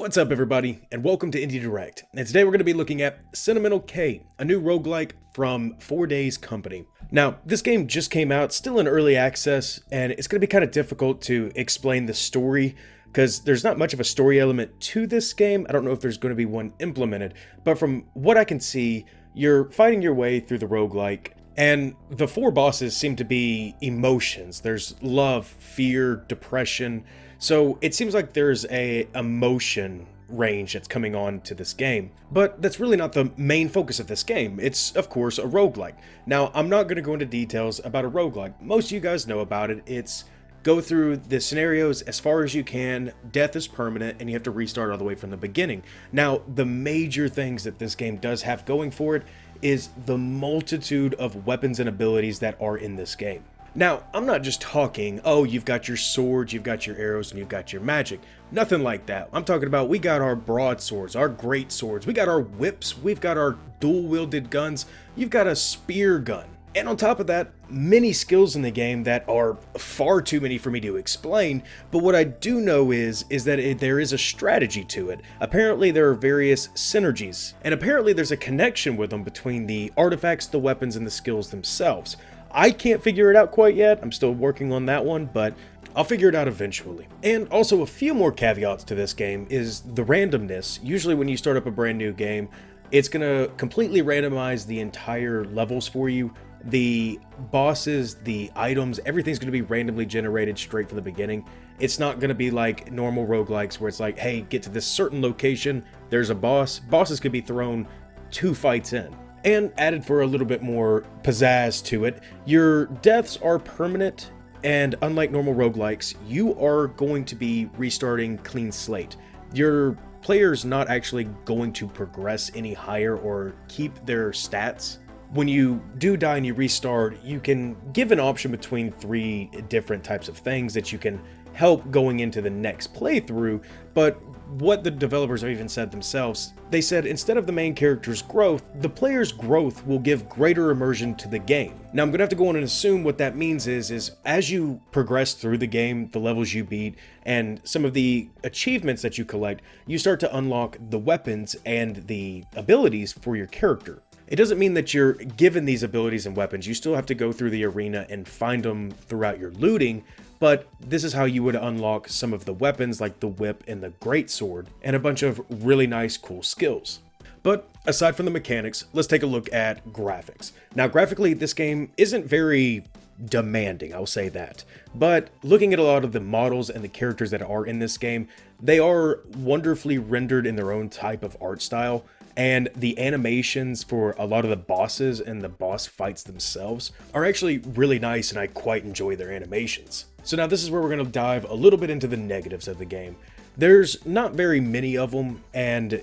What's up everybody, and welcome to Indie Direct. And today we're going to be looking at Sentimental K, a new roguelike from 4 Days Company. Now, this game just came out, still in early access, and it's going to be kind of difficult to explain the story, because there's not much of a story element to this game. I don't know if there's going to be one implemented, but from what I can see, you're fighting your way through the roguelike, and the 4 bosses seem to be emotions. There's love, fear, depression. So it seems like there's a emotion range that's coming on to this game, but that's really not the main focus of this game. It's, of course, a roguelike. Now, I'm not going to go into details about a roguelike. Most of you guys know about it. It's go through the scenarios as far as you can, death is permanent, and you have to restart all the way from the beginning. Now, the major things that this game does have going for it is the multitude of weapons and abilities that are in this game. Now, I'm not just talking, oh, you've got your swords, you've got your arrows, and you've got your magic. Nothing like that. I'm talking about we got our broadswords, our great swords, we got our whips, we've got our dual-wielded guns, you've got a spear gun. And on top of that, many skills in the game that are far too many for me to explain, but what I do know is that there is a strategy to it. Apparently there are various synergies, and apparently there's a connection with them between the artifacts, the weapons, and the skills themselves. I can't figure it out quite yet, I'm still working on that one, but I'll figure it out eventually. And also a few more caveats to this game is the randomness. Usually when you start up a brand new game, it's going to completely randomize the entire levels for you. The bosses, the items, everything's going to be randomly generated straight from the beginning. It's not going to be like normal roguelikes where it's like, hey, get to this certain location, there's a boss. Bosses could be thrown 2 fights in. And added for a little bit more pizzazz to it, your deaths are permanent, and unlike normal roguelikes, you are going to be restarting clean slate. Your player's not actually going to progress any higher or keep their stats. When you do die and you restart, you can give an option between 3 different types of things that you can help going into the next playthrough, but what the developers have even said themselves, they said instead of the main character's growth, the player's growth will give greater immersion to the game. Now I'm gonna have to go on and assume what that means is as you progress through the game, the levels you beat, and some of the achievements that you collect, you start to unlock the weapons and the abilities for your character. It doesn't mean that you're given these abilities and weapons. You still have to go through the arena and find them throughout your looting, but this is how you would unlock some of the weapons like the whip and the greatsword, and a bunch of really nice, cool skills. But aside from the mechanics, let's take a look at graphics. Now, graphically, this game isn't very demanding, I'll say that. But looking at a lot of the models and the characters that are in this game, they are wonderfully rendered in their own type of art style. And the animations for a lot of the bosses and the boss fights themselves are actually really nice, and I quite enjoy their animations. So now this is where we're going to dive a little bit into the negatives of the game. There's not very many of them, and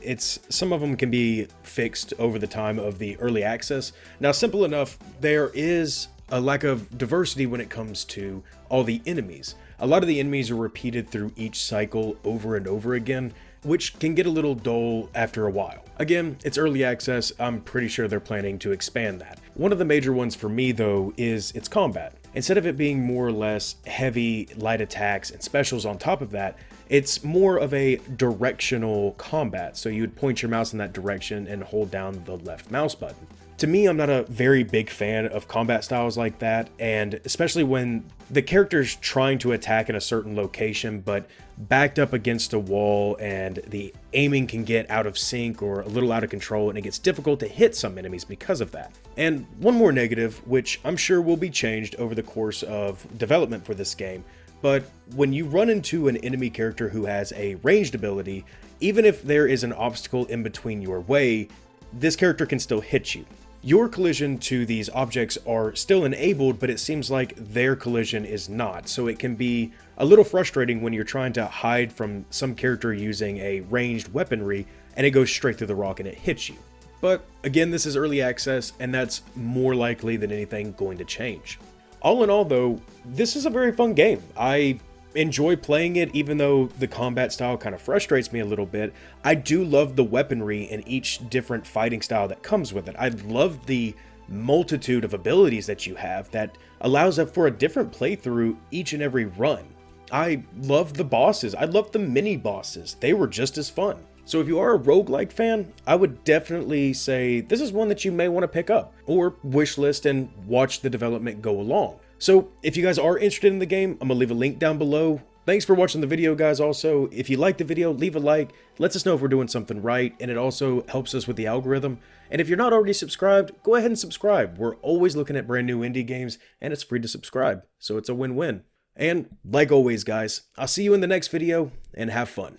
some of them can be fixed over the time of the early access. Now, simple enough, there is a lack of diversity when it comes to all the enemies. A lot of the enemies are repeated through each cycle over and over again, which can get a little dull after a while. Again, it's early access, I'm pretty sure they're planning to expand that. One of the major ones for me though is its combat. Instead of it being more or less heavy, light attacks and specials on top of that, it's more of a directional combat. So you would point your mouse in that direction and hold down the left mouse button. To me, I'm not a very big fan of combat styles like that, and especially when the character's trying to attack in a certain location, but backed up against a wall, and the aiming can get out of sync or a little out of control, and it gets difficult to hit some enemies because of that. And one more negative, which I'm sure will be changed over the course of development for this game, but when you run into an enemy character who has a ranged ability, even if there is an obstacle in between your way, this character can still hit you. Your collision to these objects are still enabled, but it seems like their collision is not, so it can be a little frustrating when you're trying to hide from some character using a ranged weaponry and it goes straight through the rock and it hits you. But again, this is early access, and that's more likely than anything going to change. All in all though, this is a very fun game. I enjoy playing it, even though the combat style kind of frustrates me a little bit. I do love the weaponry in each different fighting style that comes with it. I love the multitude of abilities that you have that allows for a different playthrough each and every run. I loved the bosses. I loved the mini bosses. They were just as fun. So if you are a roguelike fan, I would definitely say this is one that you may want to pick up or wishlist and watch the development go along. So if you guys are interested in the game, I'm gonna leave a link down below. Thanks for watching the video, guys. Also, if you like the video, leave a like. Lets us know if we're doing something right, and it also helps us with the algorithm. And if you're not already subscribed, go ahead and subscribe. We're always looking at brand new indie games, and it's free to subscribe, so it's a win-win. And like always, guys, I'll see you in the next video, and have fun.